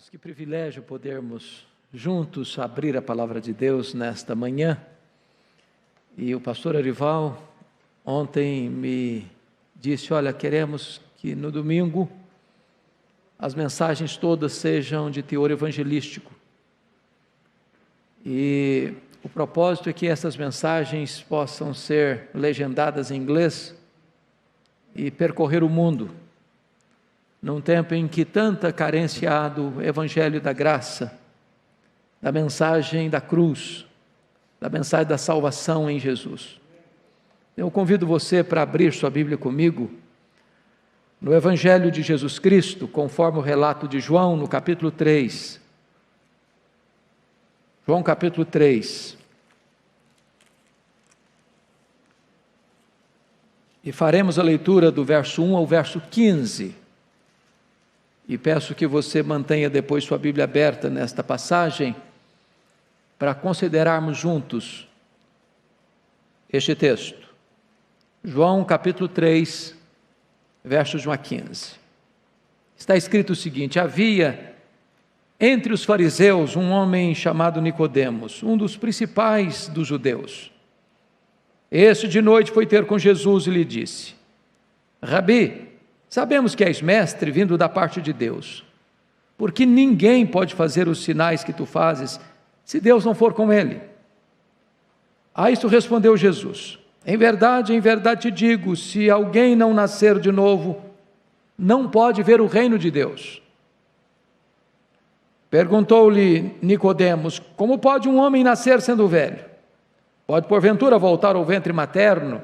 Amados, que privilégio podermos juntos abrir a palavra de Deus nesta manhã. E o pastor Arival ontem me disse, olha, queremos que no domingo as mensagens todas sejam de teor evangelístico. E o propósito é que essas mensagens possam ser legendadas em inglês e percorrer o mundo, num tempo em que tanta carência há do Evangelho da graça, da mensagem da cruz, da mensagem da salvação em Jesus. Eu convido você para abrir sua Bíblia comigo, no Evangelho de Jesus Cristo, conforme o relato de João, no capítulo 3. João capítulo 3. E faremos a leitura do verso 1 ao verso 15. E peço que você mantenha depois sua Bíblia aberta nesta passagem, para considerarmos juntos este texto. João capítulo 3, versos 1 a 15. Está escrito o seguinte: havia entre os fariseus um homem chamado Nicodemos, um dos principais dos judeus. Este de noite foi ter com Jesus e lhe disse: Rabi, sabemos que és mestre vindo da parte de Deus, porque ninguém pode fazer os sinais que tu fazes, se Deus não for com ele. A isto respondeu Jesus: em verdade te digo, se alguém não nascer de novo, não pode ver o reino de Deus. Perguntou-lhe Nicodemos: como pode um homem nascer sendo velho? Pode porventura voltar ao ventre materno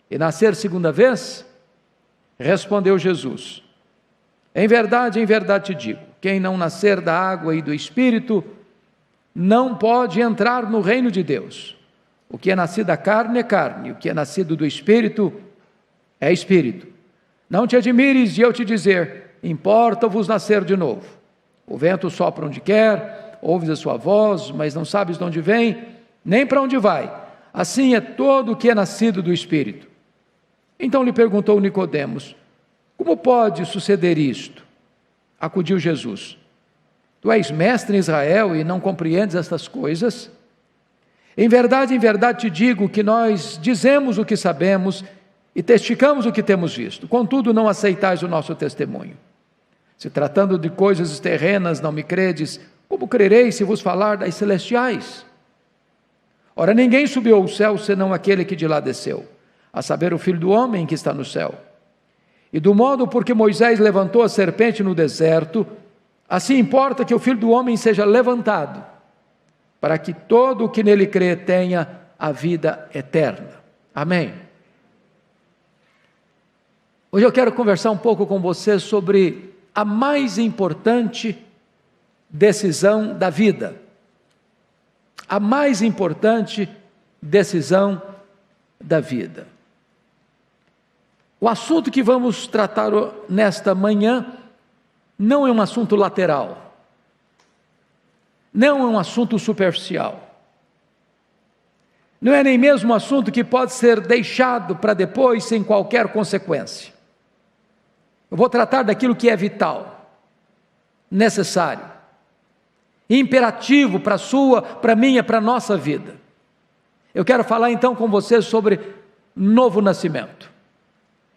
e nascer segunda vez? Respondeu Jesus: em verdade te digo, quem não nascer da água e do Espírito, não pode entrar no reino de Deus. O que é nascido da carne é carne, o que é nascido do Espírito é Espírito. Não te admires de eu te dizer, importa-vos nascer de novo. O vento sopra onde quer, ouves a sua voz, mas não sabes de onde vem, nem para onde vai. Assim é todo o que é nascido do Espírito. Então lhe perguntou Nicodemos: como pode suceder isto? Acudiu Jesus: tu és mestre em Israel e não compreendes estas coisas? Em verdade te digo que nós dizemos o que sabemos e testificamos o que temos visto, contudo não aceitais o nosso testemunho. Se tratando de coisas terrenas não me credes, como crereis se vos falar das celestiais? Ora, ninguém subiu ao céu senão aquele que de lá desceu, a saber, o Filho do Homem que está no céu. E do modo por que Moisés levantou a serpente no deserto, assim importa que o Filho do Homem seja levantado, para que todo o que nele crê tenha a vida eterna. Amém. Hoje eu quero conversar um pouco com você sobre a mais importante decisão da vida. A mais importante decisão da vida. O assunto que vamos tratar nesta manhã não é um assunto lateral, não é um assunto superficial, não é nem mesmo um assunto que pode ser deixado para depois sem qualquer consequência. Eu vou tratar daquilo que é vital, necessário, imperativo para a sua, para a minha, para a nossa vida. Eu quero falar então com você sobre novo nascimento.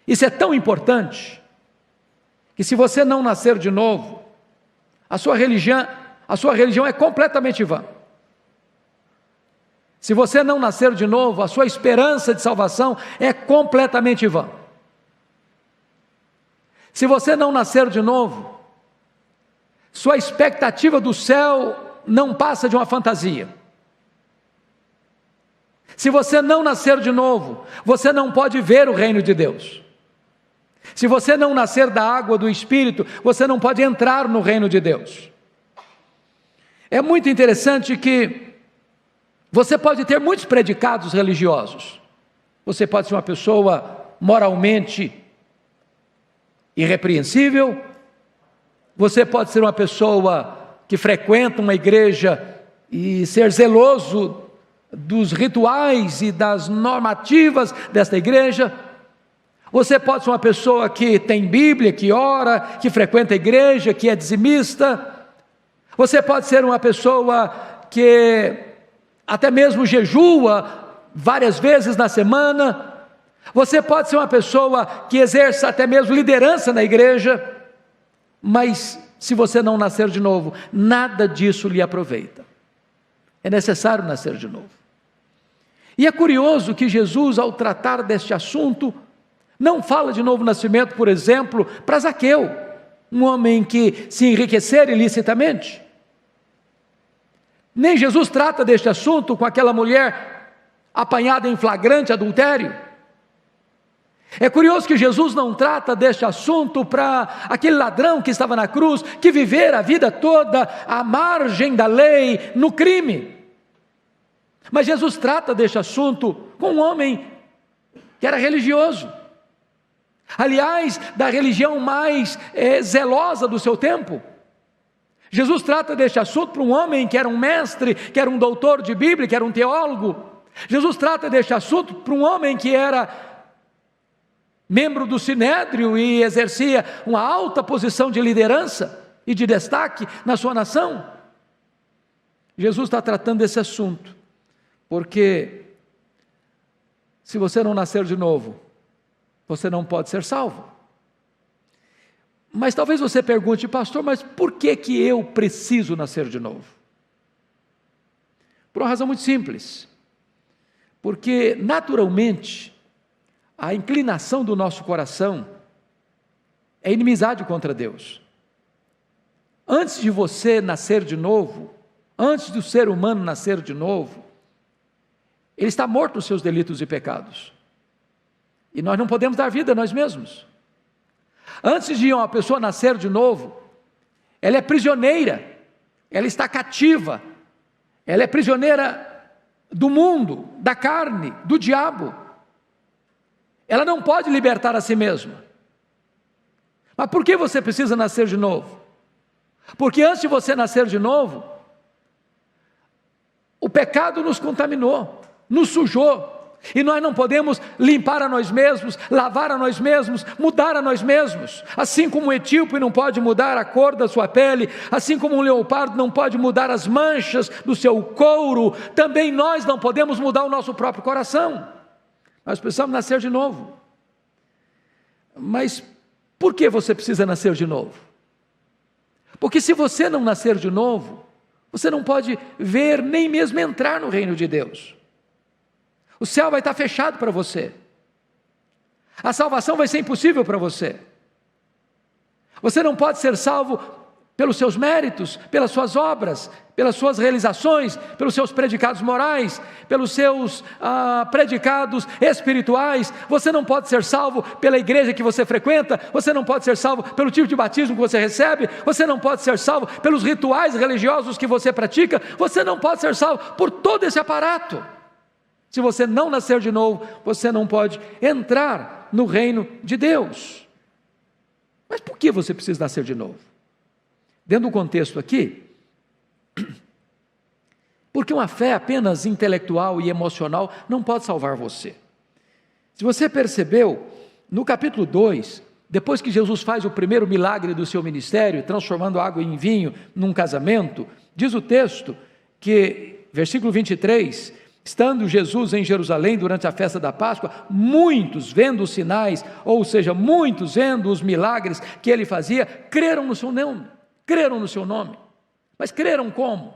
Isso é tão importante, que se você não nascer de novo, a sua religião é completamente vã. Se você não nascer de novo, a sua esperança de salvação é completamente vã. Se você não nascer de novo, sua expectativa do céu não passa de uma fantasia. Se você não nascer de novo, você não pode ver o reino de Deus. Se você não nascer da água do Espírito, você não pode entrar no reino de Deus. É muito interessante que você pode ter muitos predicados religiosos. Você pode ser uma pessoa moralmente irrepreensível, você pode ser uma pessoa que frequenta uma igreja e ser zeloso dos rituais e das normativas desta igreja. Você pode ser uma pessoa que tem Bíblia, que ora, que frequenta a igreja, que é dizimista. Você pode ser uma pessoa que até mesmo jejua várias vezes na semana. Você pode ser uma pessoa que exerça até mesmo liderança na igreja, mas se você não nascer de novo, nada disso lhe aproveita. É necessário nascer de novo. E é curioso que Jesus, ao tratar deste assunto, não fala de novo nascimento, por exemplo, para Zaqueu, um homem que se enriquecera ilicitamente. Nem Jesus trata deste assunto com aquela mulher apanhada em flagrante adultério. É curioso que Jesus não trata deste assunto para aquele ladrão que estava na cruz, que vivera a vida toda à margem da lei, no crime. Mas Jesus trata deste assunto com um homem que era religioso. Aliás, da religião mais zelosa do seu tempo. Jesus trata deste assunto para um homem que era um mestre, que era um doutor de Bíblia, que era um teólogo. Jesus trata deste assunto para um homem que era membro do Sinédrio e exercia uma alta posição de liderança e de destaque na sua nação. Jesus está tratando desse assunto, porque se você não nascer de novo, você não pode ser salvo. Mas talvez você pergunte, pastor, mas por que eu preciso nascer de novo? Por uma razão muito simples. Porque naturalmente, a inclinação do nosso coração é inimizade contra Deus. Antes de você nascer de novo, antes do ser humano nascer de novo, ele está morto nos seus delitos e pecados. E nós não podemos dar vida a nós mesmos. Antes de uma pessoa nascer de novo, ela é prisioneira, ela está cativa, ela é prisioneira do mundo, da carne, do diabo. Ela não pode libertar a si mesma. Mas por que você precisa nascer de novo? Porque antes de você nascer de novo, o pecado nos contaminou, nos sujou, e nós não podemos limpar a nós mesmos, lavar a nós mesmos, mudar a nós mesmos. Assim como um etíope não pode mudar a cor da sua pele, assim como um leopardo não pode mudar as manchas do seu couro, também nós não podemos mudar o nosso próprio coração. Nós precisamos nascer de novo. Mas por que você precisa nascer de novo? Porque se você não nascer de novo, você não pode ver nem mesmo entrar no reino de Deus. O céu vai estar fechado para você. A salvação vai ser impossível para você. Você não pode ser salvo pelos seus méritos, pelas suas obras, pelas suas realizações, pelos seus predicados morais, pelos seus predicados espirituais. Você não pode ser salvo pela igreja que você frequenta, você não pode ser salvo pelo tipo de batismo que você recebe, você não pode ser salvo pelos rituais religiosos que você pratica, você não pode ser salvo por todo esse aparato. Se você não nascer de novo, você não pode entrar no reino de Deus. Mas por que você precisa nascer de novo? Dentro do contexto aqui, porque uma fé apenas intelectual e emocional não pode salvar você. Se você percebeu, no capítulo 2, depois que Jesus faz o primeiro milagre do seu ministério, transformando água em vinho num casamento, diz o texto que, versículo 23, estando Jesus em Jerusalém durante a festa da Páscoa, muitos vendo os sinais, ou seja, muitos vendo os milagres que ele fazia, creram no seu nome. Mas creram como?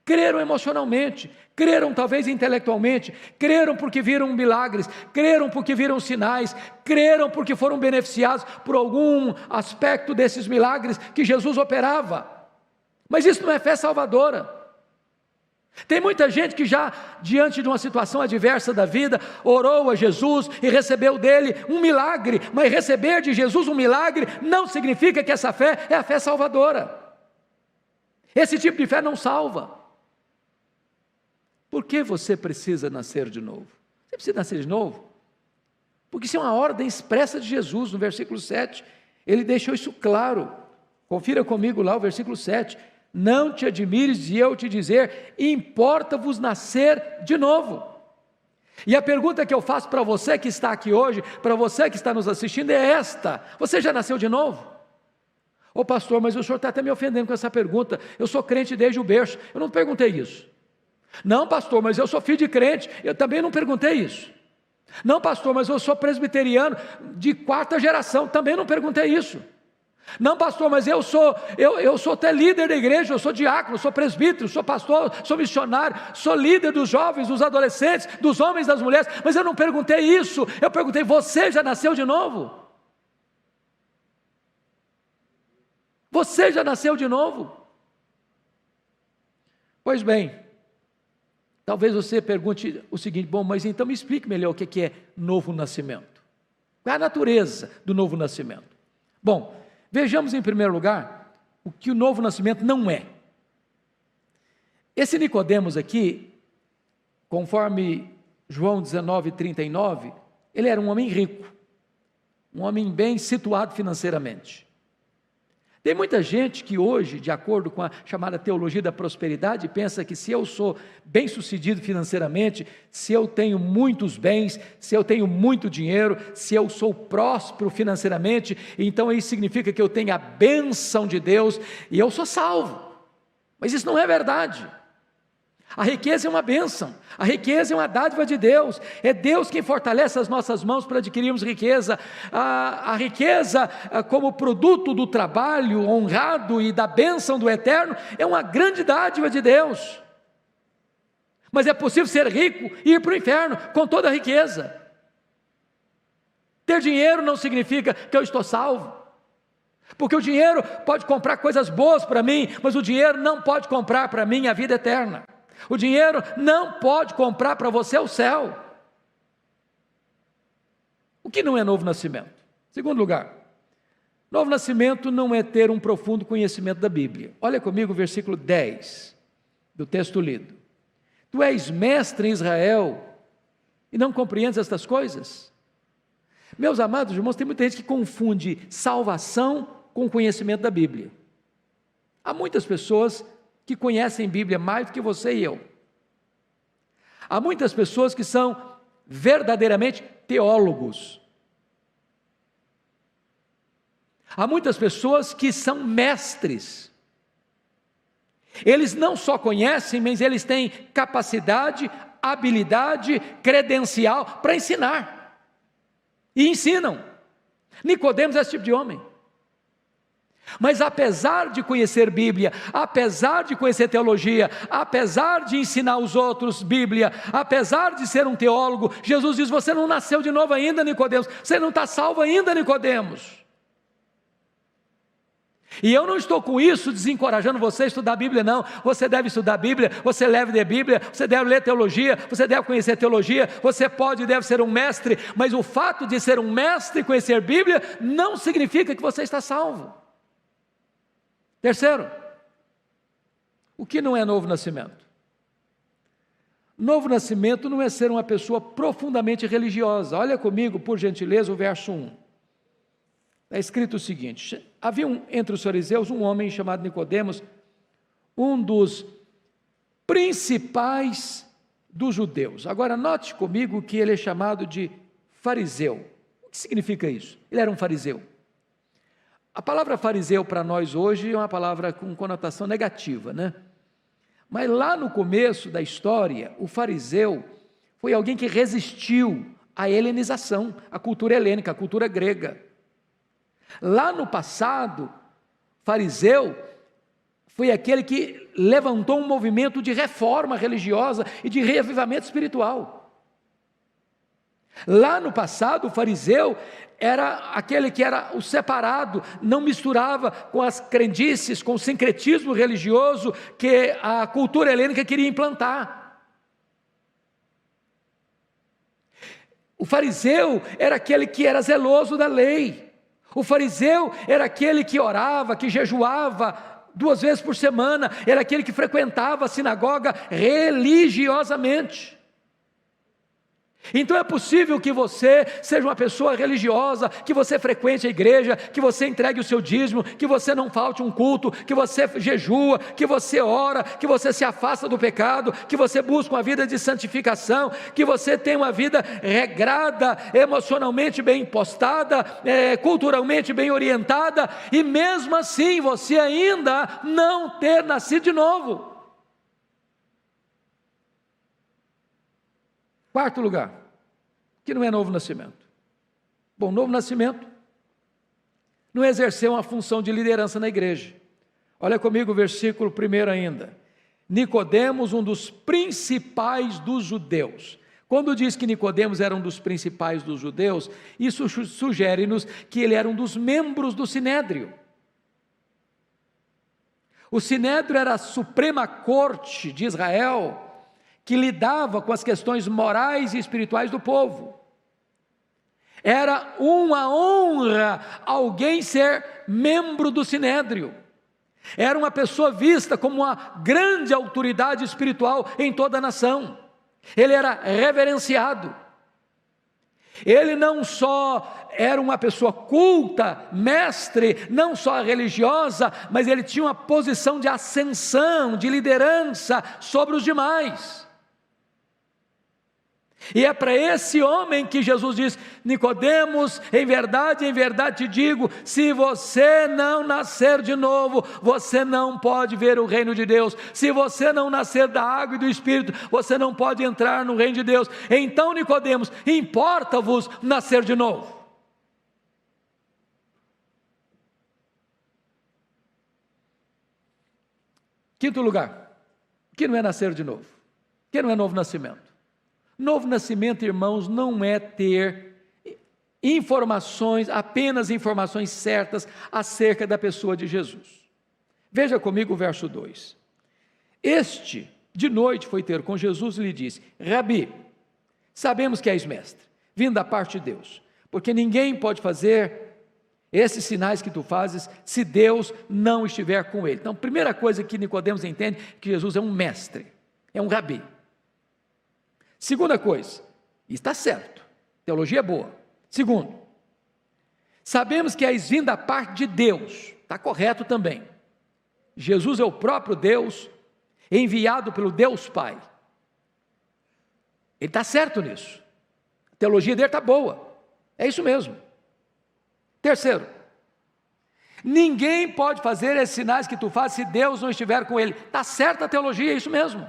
Creram emocionalmente, creram talvez intelectualmente, creram porque viram milagres, creram porque viram sinais, creram porque foram beneficiados por algum aspecto desses milagres que Jesus operava. Mas isso não é fé salvadora. Tem muita gente que já, diante de uma situação adversa da vida, orou a Jesus e recebeu dele um milagre, mas receber de Jesus um milagre não significa que essa fé é a fé salvadora. Esse tipo de fé não salva. Por que você precisa nascer de novo? Você precisa nascer de novo? Porque isso é uma ordem expressa de Jesus, no versículo 7, ele deixou isso claro. Confira comigo lá o versículo 7. Não te admires de eu te dizer, importa-vos nascer de novo. E a pergunta que eu faço para você que está aqui hoje, para você que está nos assistindo, é esta: você já nasceu de novo? Ô pastor, mas o senhor está até me ofendendo com essa pergunta. Eu sou crente desde o berço. Eu não perguntei isso. Não, pastor, mas eu sou filho de crente. Eu também não perguntei isso. Não, pastor, mas eu sou presbiteriano de 4ª geração. Também não perguntei isso. Não, pastor, mas eu sou até líder da igreja, eu sou diácono, sou presbítero, sou pastor, sou missionário, sou líder dos jovens, dos adolescentes, dos homens, das mulheres, mas eu não perguntei isso. Eu perguntei: você já nasceu de novo? Você já nasceu de novo? Pois bem, talvez você pergunte o seguinte: bom, mas então me explique melhor o que é novo nascimento. Qual é a natureza do novo nascimento? Bom, vejamos em primeiro lugar o que o novo nascimento não é. Esse Nicodemos aqui, conforme João 19:39, ele era um homem rico, um homem bem situado financeiramente. Tem muita gente que hoje, de acordo com a chamada teologia da prosperidade, pensa que se eu sou bem-sucedido financeiramente, se eu tenho muitos bens, se eu tenho muito dinheiro, se eu sou próspero financeiramente, então isso significa que eu tenho a bênção de Deus e eu sou salvo. Mas isso não é verdade. A riqueza é uma bênção, a riqueza é uma dádiva de Deus, é Deus quem fortalece as nossas mãos para adquirirmos riqueza. A riqueza, como produto do trabalho honrado e da bênção do eterno, é uma grande dádiva de Deus. Mas é possível ser rico e ir para o inferno com toda a riqueza. Ter dinheiro não significa que eu estou salvo, porque o dinheiro pode comprar coisas boas para mim, mas o dinheiro não pode comprar para mim a vida eterna. O dinheiro não pode comprar para você o céu. O que não é novo nascimento? Segundo lugar, novo nascimento não é ter um profundo conhecimento da Bíblia. Olha comigo o versículo 10 do texto lido. Tu és mestre em Israel e não compreendes estas coisas? Meus amados irmãos, tem muita gente que confunde salvação com conhecimento da Bíblia. Há muitas pessoas que conhecem Bíblia mais do que você e eu. Há muitas pessoas que são verdadeiramente teólogos. Há muitas pessoas que são mestres. Eles não só conhecem, mas eles têm capacidade, habilidade, credencial para ensinar. E ensinam. Nicodemos é esse tipo de homem. Mas apesar de conhecer Bíblia, apesar de conhecer teologia, apesar de ensinar os outros Bíblia, apesar de ser um teólogo, Jesus diz: você não nasceu de novo ainda, Nicodemos, você não está salvo ainda, Nicodemos. E eu não estou com isso desencorajando você a estudar a Bíblia, não. Você deve estudar a Bíblia, você deve ler Bíblia, você deve ler teologia, você deve conhecer teologia, você pode e deve ser um mestre, mas o fato de ser um mestre e conhecer Bíblia não significa que você está salvo. Terceiro, o que não é novo nascimento? Novo nascimento não é ser uma pessoa profundamente religiosa. Olha comigo, por gentileza, o verso 1. Está escrito o seguinte: havia entre os fariseus um homem chamado Nicodemos, um dos principais dos judeus. Agora note comigo que ele é chamado de fariseu. O que significa isso? Ele era um fariseu. A palavra fariseu para nós hoje é uma palavra com conotação negativa, né? Mas lá no começo da história, o fariseu foi alguém que resistiu à helenização, à cultura helênica, à cultura grega. Lá no passado, fariseu foi aquele que levantou um movimento de reforma religiosa e de reavivamento espiritual. Lá no passado, o fariseu era aquele que era o separado, não misturava com as crendices, com o sincretismo religioso que a cultura helênica queria implantar. O fariseu era aquele que era zeloso da lei. O fariseu era aquele que orava, que jejuava 2 vezes por semana, era aquele que frequentava a sinagoga religiosamente. Então é possível que você seja uma pessoa religiosa, que você frequente a igreja, que você entregue o seu dízimo, que você não falte um culto, que você jejua, que você ora, que você se afasta do pecado, que você busca uma vida de santificação, que você tenha uma vida regrada, emocionalmente bem postada, culturalmente bem orientada, e mesmo assim você ainda não ter nascido de novo. Quarto lugar, que não é novo nascimento. Bom, novo nascimento não exerceu uma função de liderança na igreja. Olha comigo o versículo 1 ainda. Nicodemos, um dos principais dos judeus. Quando diz que Nicodemos era um dos principais dos judeus, isso sugere-nos que ele era um dos membros do Sinédrio. O Sinédrio era a Suprema Corte de Israel, que lidava com as questões morais e espirituais do povo. Era uma honra alguém ser membro do Sinédrio. Era uma pessoa vista como uma grande autoridade espiritual em toda a nação. Ele era reverenciado. Ele não só era uma pessoa culta, mestre, não só religiosa, mas ele tinha uma posição de ascensão, de liderança sobre os demais. E é para esse homem que Jesus diz: Nicodemos, em verdade te digo, se você não nascer de novo, você não pode ver o reino de Deus. Se você não nascer da água e do Espírito, você não pode entrar no reino de Deus. Então, Nicodemos, importa-vos nascer de novo. Quinto lugar, que não é nascer de novo, que não é novo nascimento. Novo nascimento, irmãos, não é ter informações, apenas informações certas acerca da pessoa de Jesus. Veja comigo o verso 2. Este, de noite, foi ter com Jesus e lhe disse: Rabi, sabemos que és mestre, vindo da parte de Deus, porque ninguém pode fazer esses sinais que tu fazes, se Deus não estiver com ele. Então, primeira coisa que Nicodemos entende, que Jesus é um mestre, é um rabi. Segunda coisa, está certo, teologia é boa. Segundo, sabemos que és vindo da parte de Deus, está correto também. Jesus é o próprio Deus, enviado pelo Deus Pai. Ele está certo nisso, a teologia dele está boa, é isso mesmo. Terceiro, ninguém pode fazer esses sinais que tu fazes se Deus não estiver com ele. Está certa a teologia, é isso mesmo.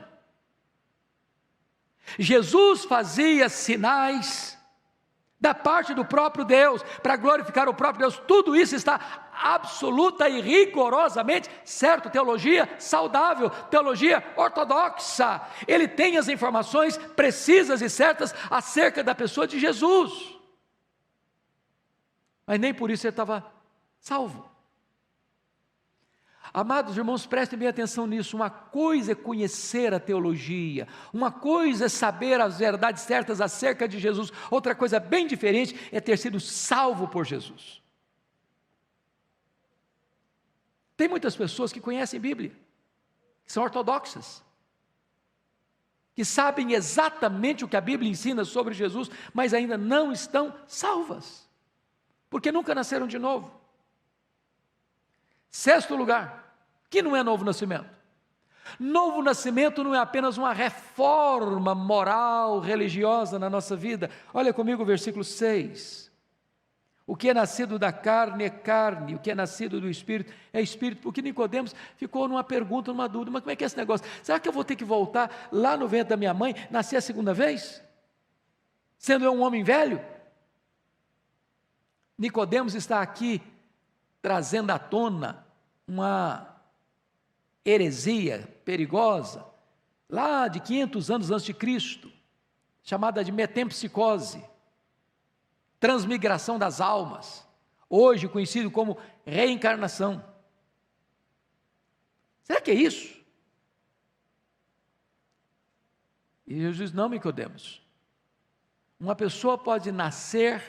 Jesus fazia sinais da parte do próprio Deus, para glorificar o próprio Deus. Tudo isso está absoluta e rigorosamente certo. Teologia saudável, teologia ortodoxa. Ele tem as informações precisas e certas acerca da pessoa de Jesus, mas nem por isso ele estava salvo. Amados irmãos, prestem bem atenção nisso. Uma coisa é conhecer a teologia, uma coisa é saber as verdades certas acerca de Jesus, outra coisa bem diferente é ter sido salvo por Jesus. Tem muitas pessoas que conhecem Bíblia, que são ortodoxas, que sabem exatamente o que a Bíblia ensina sobre Jesus, mas ainda não estão salvas, porque nunca nasceram de novo. Sexto lugar, que não é novo nascimento. Novo nascimento não é apenas uma reforma moral, religiosa na nossa vida. Olha comigo o versículo 6. O que é nascido da carne é carne, o que é nascido do Espírito é Espírito. Porque Nicodemos ficou numa pergunta, numa dúvida: mas como é que é esse negócio? Será que eu vou ter que voltar lá no ventre da minha mãe, nascer a segunda vez? Sendo eu um homem velho? Nicodemos está aqui trazendo à tona uma heresia perigosa, lá de 500 anos antes de Cristo, chamada de metempsicose, transmigração das almas, hoje conhecido como reencarnação. Será que é isso? E Jesus diz: não, Nicodemos, uma pessoa pode nascer,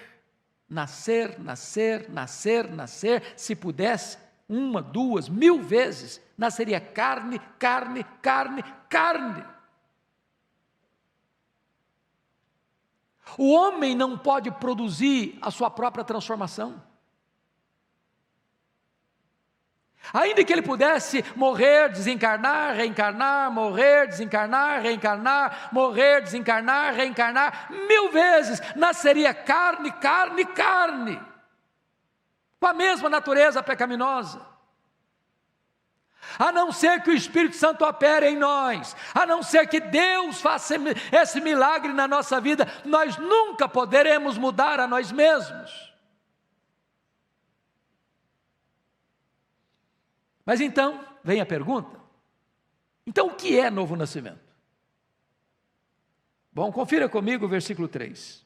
se pudesse, 1, 2, 1000 vezes, nasceria carne. O homem não pode produzir a sua própria transformação. Ainda que ele pudesse morrer, desencarnar, reencarnar, morrer, desencarnar, reencarnar, morrer, desencarnar, reencarnar, 1000 vezes, nasceria carne, carne, carne, com a mesma natureza pecaminosa. A não ser que o Espírito Santo opere em nós, a não ser que Deus faça esse milagre na nossa vida, nós nunca poderemos mudar a nós mesmos. Mas então, vem a pergunta, então o que é novo nascimento? Bom, confira comigo o versículo 3.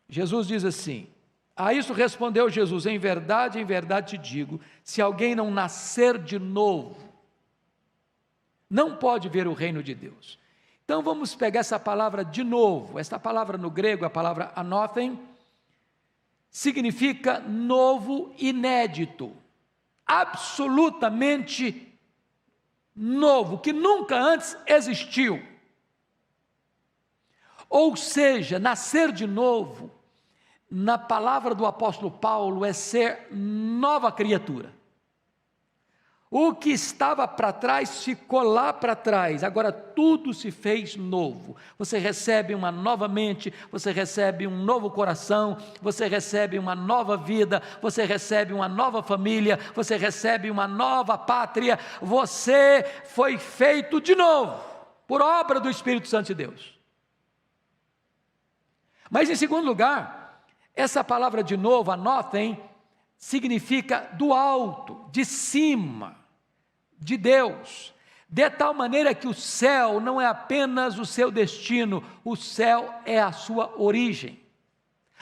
Jesus diz assim: a isso respondeu Jesus, em verdade te digo, se alguém não nascer de novo, não pode ver o reino de Deus. Então vamos pegar essa palavra de novo, essa palavra no grego, a palavra anothen, significa novo, inédito, absolutamente novo, que nunca antes existiu. Ou seja, nascer de novo, na palavra do apóstolo Paulo, é ser nova criatura. O que estava para trás ficou lá para trás, agora tudo se fez novo. Você recebe uma nova mente, você recebe um novo coração, você recebe uma nova vida, você recebe uma nova família, você recebe uma nova pátria. Você foi feito de novo, por obra do Espírito Santo de Deus. Mas em segundo lugar, essa palavra de novo, anotem, significa do alto, de cima, de Deus, de tal maneira que o céu não é apenas o seu destino, o céu é a sua origem.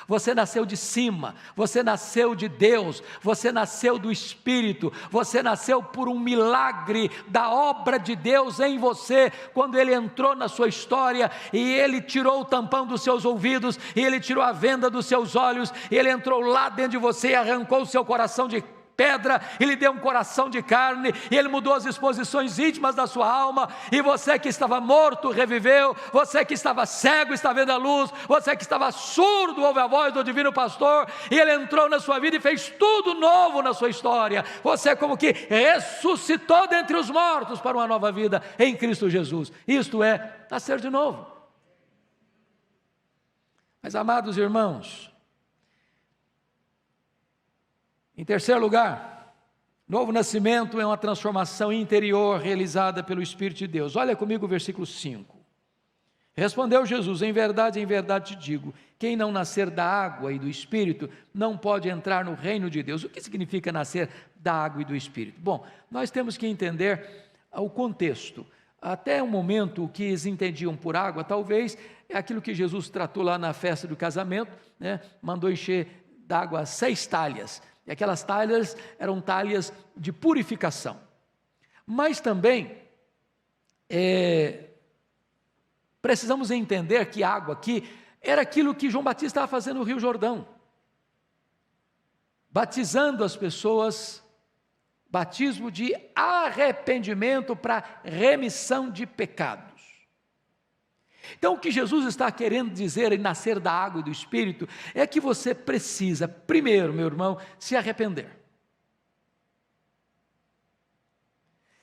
Você nasceu de cima, você nasceu de Deus, você nasceu do Espírito, você nasceu por um milagre da obra de Deus em você, quando Ele entrou na sua história, e Ele tirou o tampão dos seus ouvidos, e Ele tirou a venda dos seus olhos, e Ele entrou lá dentro de você e arrancou o seu coração de pedra, Ele deu um coração de carne, e Ele mudou as disposições íntimas da sua alma, e você que estava morto, reviveu, você que estava cego, está vendo a luz, você que estava surdo, ouve a voz do divino pastor, e Ele entrou na sua vida e fez tudo novo na sua história. Você como que ressuscitou dentre os mortos para uma nova vida em Cristo Jesus. Isto é nascer de novo. Mas amados irmãos, em terceiro lugar, novo nascimento é uma transformação interior realizada pelo Espírito de Deus. Olha comigo o versículo 5. Respondeu Jesus, em verdade te digo, quem não nascer da água e do Espírito, não pode entrar no reino de Deus. O que significa nascer da água e do Espírito? Bom, nós temos que entender o contexto. Até o momento, o que eles entendiam por água, talvez, é aquilo que Jesus tratou lá na festa do casamento, né? Mandou encher d'água 6 talhas. E aquelas talhas eram talhas de purificação. Mas também, precisamos entender que água aqui era aquilo que João Batista estava fazendo no Rio Jordão. Batizando as pessoas, batismo de arrependimento para remissão de pecados. Então o que Jesus está querendo dizer em nascer da água e do Espírito é que você precisa, primeiro, meu irmão, se arrepender.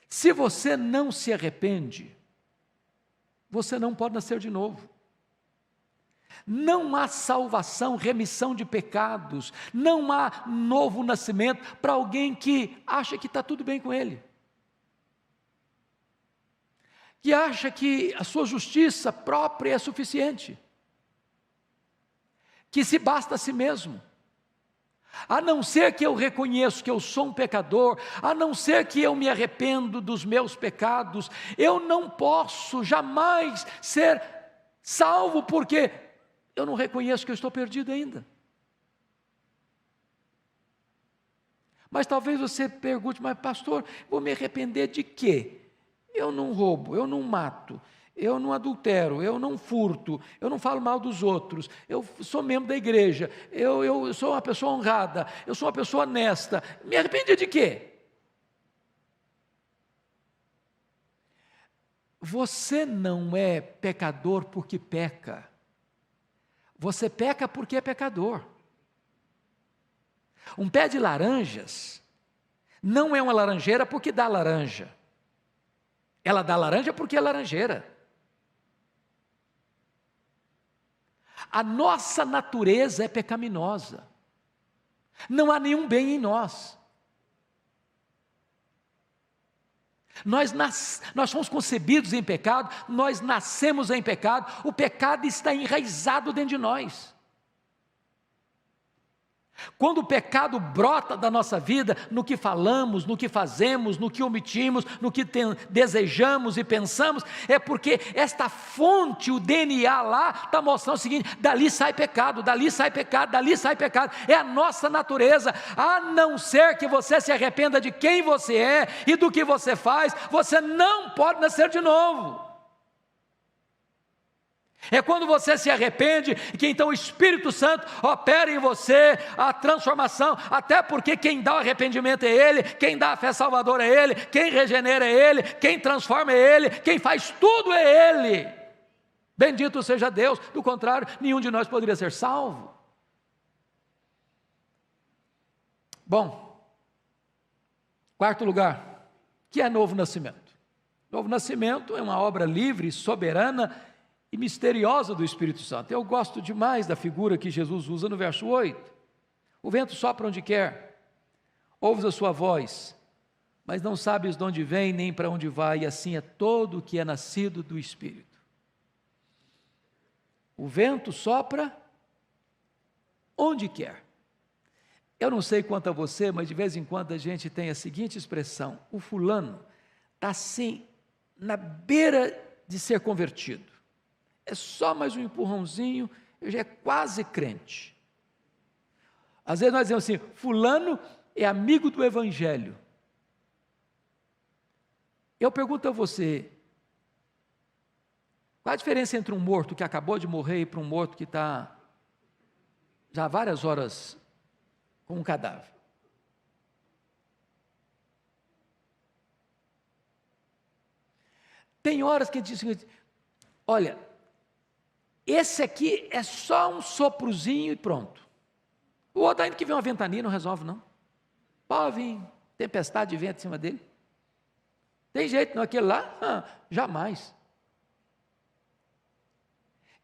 Se você não se arrepende, você não pode nascer de novo. Não há salvação, remissão de pecados, não há novo nascimento para alguém que acha que está tudo bem com ele. Que acha que a sua justiça própria é suficiente, que se basta a si mesmo, a não ser que eu reconheço que eu sou um pecador, a não ser que eu me arrependo dos meus pecados, eu não posso jamais ser salvo, porque eu não reconheço que eu estou perdido ainda. Mas talvez você pergunte, mas pastor, vou me arrepender de quê? Eu não roubo, eu não mato, eu não adultero, eu não furto, eu não falo mal dos outros, eu sou membro da igreja, eu sou uma pessoa honrada, eu sou uma pessoa honesta. Me arrepender de quê? Você não é pecador porque peca. Você peca porque é pecador. Um pé de laranjas não é uma laranjeira porque dá laranja. Ela dá laranja porque é laranjeira. A nossa natureza é pecaminosa. Não há nenhum bem em nós. Nós fomos concebidos em pecado, nós nascemos em pecado, o pecado está enraizado dentro de nós. Quando o pecado brota da nossa vida, no que falamos, no que fazemos, no que omitimos, no que desejamos e pensamos, é porque esta fonte, o DNA lá, está mostrando o seguinte: dali sai pecado, dali sai pecado, dali sai pecado. É a nossa natureza. A não ser que você se arrependa de quem você é e do que você faz, você não pode nascer de novo. É quando você se arrepende que então o Espírito Santo opera em você a transformação, até porque quem dá o arrependimento é Ele, quem dá a fé salvadora é Ele, quem regenera é Ele, quem transforma é Ele, quem faz tudo é Ele. Bendito seja Deus, do contrário, nenhum de nós poderia ser salvo. Bom, quarto lugar, que é novo nascimento. Novo nascimento é uma obra livre, soberana e misteriosa do Espírito Santo. Eu gosto demais da figura que Jesus usa no verso 8. O vento sopra onde quer, ouves a sua voz, mas não sabes de onde vem nem para onde vai, e assim é todo o que é nascido do Espírito. O vento sopra onde quer. Eu não sei quanto a você, mas de vez em quando a gente tem a seguinte expressão: o fulano está assim, na beira de ser convertido. É só mais um empurrãozinho, eu já é quase crente. Às vezes nós dizemos assim: fulano é amigo do Evangelho. Eu pergunto a você, qual a diferença entre um morto que acabou de morrer e para um morto que está já há várias horas com um cadáver? Tem horas que a gente diz: olha, esse aqui é só um soprozinho e pronto. O outro, ainda que vem uma ventania, não resolve não. Pode vir tempestade de vento em cima dele. Tem jeito não, aquele lá, jamais.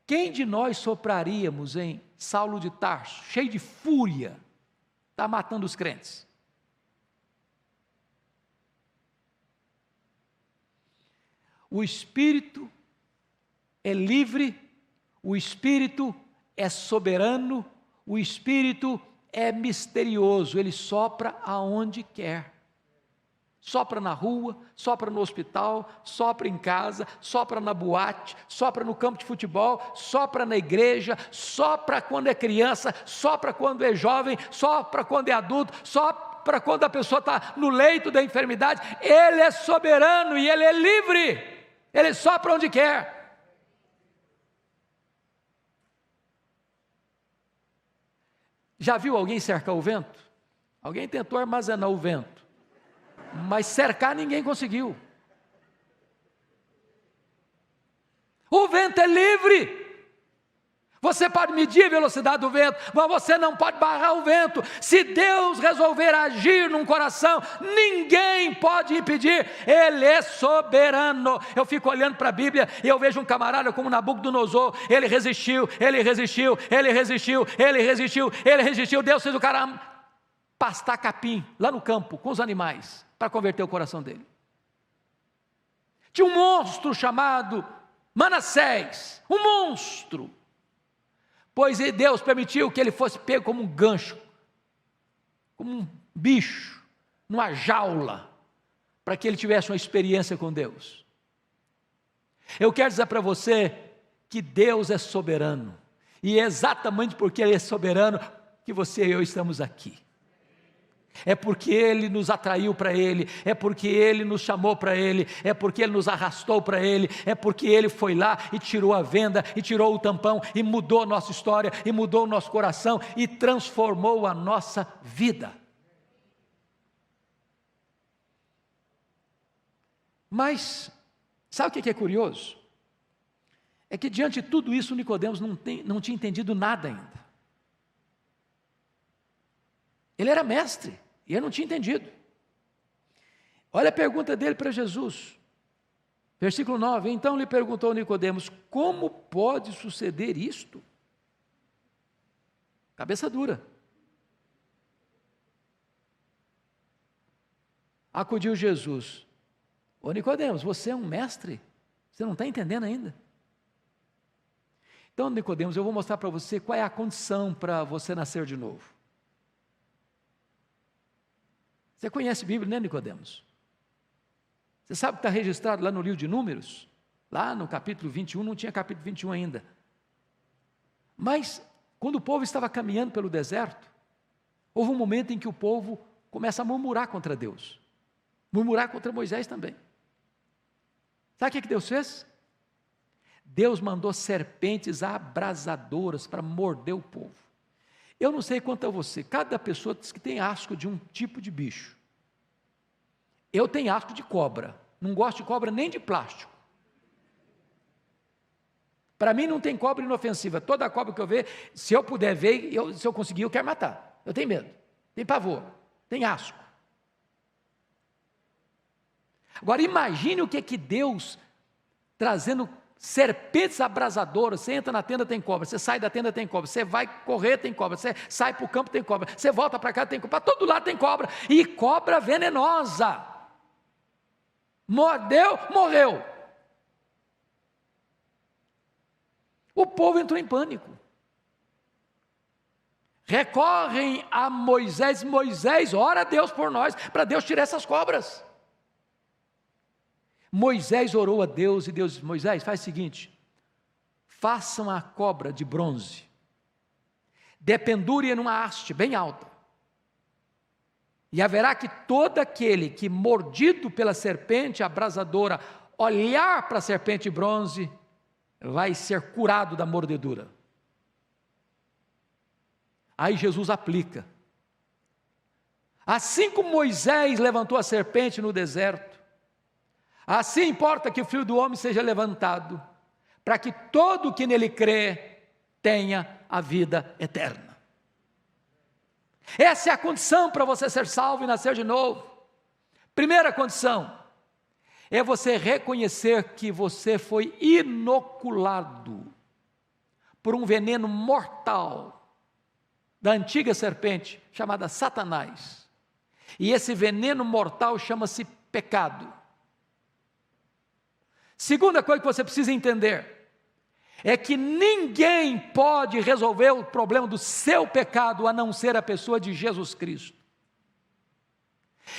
Quem de nós sopraríamos em Saulo de Tarso, cheio de fúria, está matando os crentes? O Espírito é livre, o Espírito é soberano, o Espírito é misterioso, ele sopra aonde quer. Sopra na rua, sopra no hospital, sopra em casa, sopra na boate, sopra no campo de futebol, sopra na igreja, sopra quando é criança, sopra quando é jovem, sopra quando é adulto, sopra quando a pessoa está no leito da enfermidade. Ele é soberano e ele é livre, ele sopra onde quer. Já viu alguém cercar o vento? Alguém tentou armazenar o vento, mas cercar ninguém conseguiu. O vento é livre. Você pode medir a velocidade do vento, mas você não pode barrar o vento. Se Deus resolver agir num coração, ninguém pode impedir. Ele é soberano. Eu fico olhando para a Bíblia e eu vejo um camarada como Nabucodonosor. Ele resistiu, ele resistiu, ele resistiu, ele resistiu, ele resistiu. Deus fez o cara pastar capim lá no campo com os animais para converter o coração dele. Tinha um monstro chamado Manassés, um monstro. Pois Deus permitiu que ele fosse pego como um gancho, como um bicho, numa jaula, para que ele tivesse uma experiência com Deus. Eu quero dizer para você que Deus é soberano, e é exatamente porque Ele é soberano que você e eu estamos aqui. É porque Ele nos atraiu para Ele, é porque Ele nos chamou para Ele, é porque Ele nos arrastou para Ele, é porque Ele foi lá e tirou a venda, e tirou o tampão, e mudou a nossa história, e mudou o nosso coração, e transformou a nossa vida. Mas, sabe o que é curioso? é que diante de tudo isso, Nicodemos não tinha entendido nada ainda. Ele era mestre, e ele não tinha entendido. Olha a pergunta dele para Jesus. Versículo 9, então lhe perguntou Nicodemos, como pode suceder isto? Cabeça dura. Acudiu Jesus. Ô Nicodemos, você é um mestre? Você não está entendendo ainda? Então, Nicodemos, eu vou mostrar para você qual é a condição para você nascer de novo. Você conhece a Bíblia, né, Nicodemos? Você sabe que está registrado lá no livro de Números? Lá no capítulo 21, não tinha capítulo 21 ainda. Mas, quando o povo estava caminhando pelo deserto, houve um momento em que o povo começa a murmurar contra Deus. Murmurar contra Moisés também. Sabe o que Deus fez? Deus mandou serpentes abrasadoras para morder o povo. Eu não sei quanto a você, cada pessoa diz que tem asco de um tipo de bicho. Eu tenho asco de cobra, não gosto de cobra nem de plástico. Para mim não tem cobra inofensiva, toda cobra que eu ver, se eu puder ver, se eu conseguir, eu quero matar. Eu tenho medo, tenho pavor, tenho asco. Agora imagine o que é que Deus, trazendo serpentes abrasadoras, você entra na tenda, tem cobra, você sai da tenda, tem cobra, você vai correr, tem cobra, você sai para o campo, tem cobra, você volta para cá, tem cobra, para todo lado tem cobra, e cobra venenosa. Mordeu, morreu. O povo entrou em pânico. Recorrem a Moisés, Moisés, ora a Deus por nós, para Deus tirar essas cobras. Moisés orou a Deus e Deus disse, Moisés, faz o seguinte, façam a cobra de bronze, dependure-a numa haste bem alta, e haverá que todo aquele que mordido pela serpente abrasadora, olhar para a serpente de bronze, vai ser curado da mordedura. Aí Jesus aplica. Assim como Moisés levantou a serpente no deserto, assim importa que o Filho do Homem seja levantado, para que todo que nele crê tenha a vida eterna. Essa é a condição para você ser salvo e nascer de novo. Primeira condição é você reconhecer que você foi inoculado por um veneno mortal da antiga serpente chamada Satanás. E esse veneno mortal chama-se pecado. Segunda coisa que você precisa entender é que ninguém pode resolver o problema do seu pecado a não ser a pessoa de Jesus Cristo.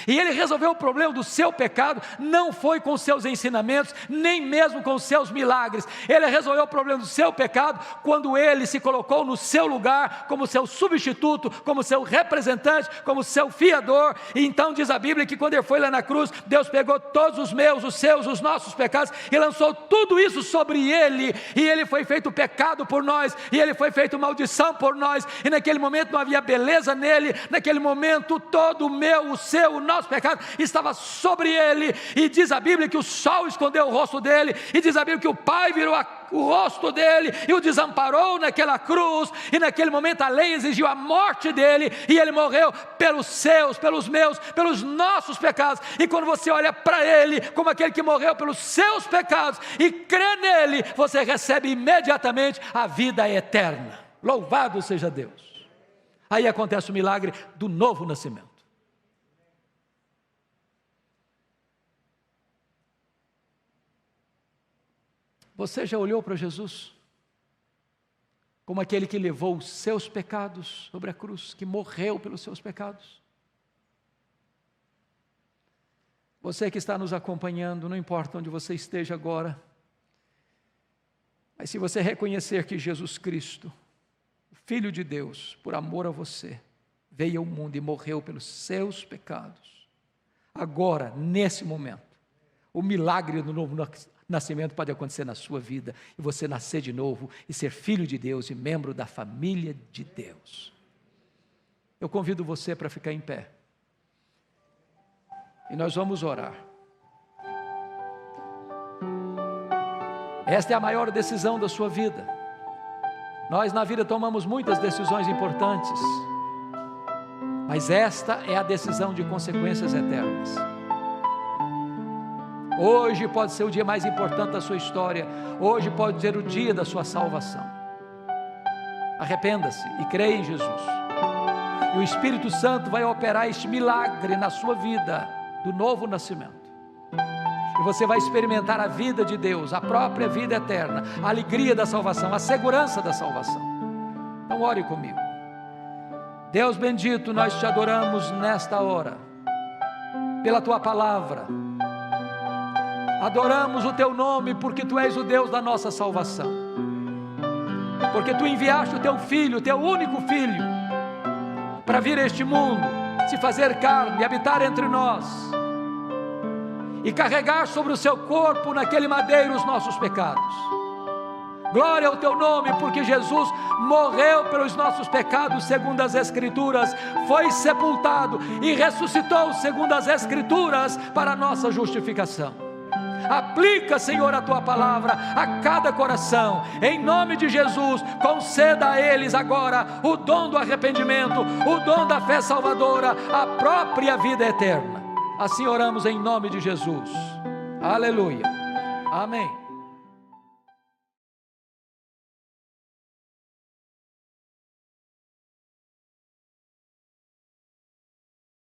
E ele resolveu o problema do seu pecado, não foi com os seus ensinamentos, nem mesmo com os seus milagres. Ele resolveu o problema do seu pecado quando ele se colocou no seu lugar, como seu substituto, como seu representante, como seu fiador. E então diz a Bíblia que quando ele foi lá na cruz, Deus pegou todos os meus, os seus, os nossos pecados e lançou tudo isso sobre ele. E ele foi feito pecado por nós, e ele foi feito maldição por nós. E naquele momento não havia beleza nele, naquele momento todo o meu, o seu, o nosso pecado estava sobre ele, e diz a Bíblia que o sol escondeu o rosto dele, e diz a Bíblia que o Pai virou o rosto dele, e o desamparou naquela cruz, e naquele momento a lei exigiu a morte dele, e ele morreu pelos seus, pelos meus, pelos nossos pecados. E quando você olha para ele, como aquele que morreu pelos seus pecados, e crê nele, você recebe imediatamente a vida eterna. Louvado seja Deus. Aí acontece o milagre do novo nascimento. Você já olhou para Jesus como aquele que levou os seus pecados sobre a cruz, que morreu pelos seus pecados? Você que está nos acompanhando, não importa onde você esteja agora, mas se você reconhecer que Jesus Cristo, o Filho de Deus, por amor a você, veio ao mundo e morreu pelos seus pecados, agora, nesse momento, o milagre do novo nascimento pode acontecer na sua vida, e você nascer de novo, e ser filho de Deus, e membro da família de Deus. Eu convido você para ficar em pé, e nós vamos orar. Esta é a maior decisão da sua vida. Nós na vida tomamos muitas decisões importantes, mas esta é a decisão de consequências eternas. Hoje pode ser o dia mais importante da sua história. Hoje pode ser o dia da sua salvação. Arrependa-se e creia em Jesus, e o Espírito Santo vai operar este milagre na sua vida, do novo nascimento, e você vai experimentar a vida de Deus, a própria vida eterna, a alegria da salvação, a segurança da salvação. Então ore comigo. Deus bendito, nós te adoramos nesta hora, pela tua palavra. Adoramos o teu nome, porque tu és o Deus da nossa salvação, porque tu enviaste o teu filho, o teu único filho, para vir a este mundo, se fazer carne, habitar entre nós, e carregar sobre o seu corpo naquele madeiro os nossos pecados. Glória ao teu nome, porque Jesus morreu pelos nossos pecados segundo as Escrituras, foi sepultado e ressuscitou segundo as Escrituras para a nossa justificação. Aplica, Senhor, a tua palavra a cada coração, em nome de Jesus. Conceda a eles agora o dom do arrependimento, o dom da fé salvadora, a própria vida eterna. Assim oramos em nome de Jesus. Aleluia. Amém.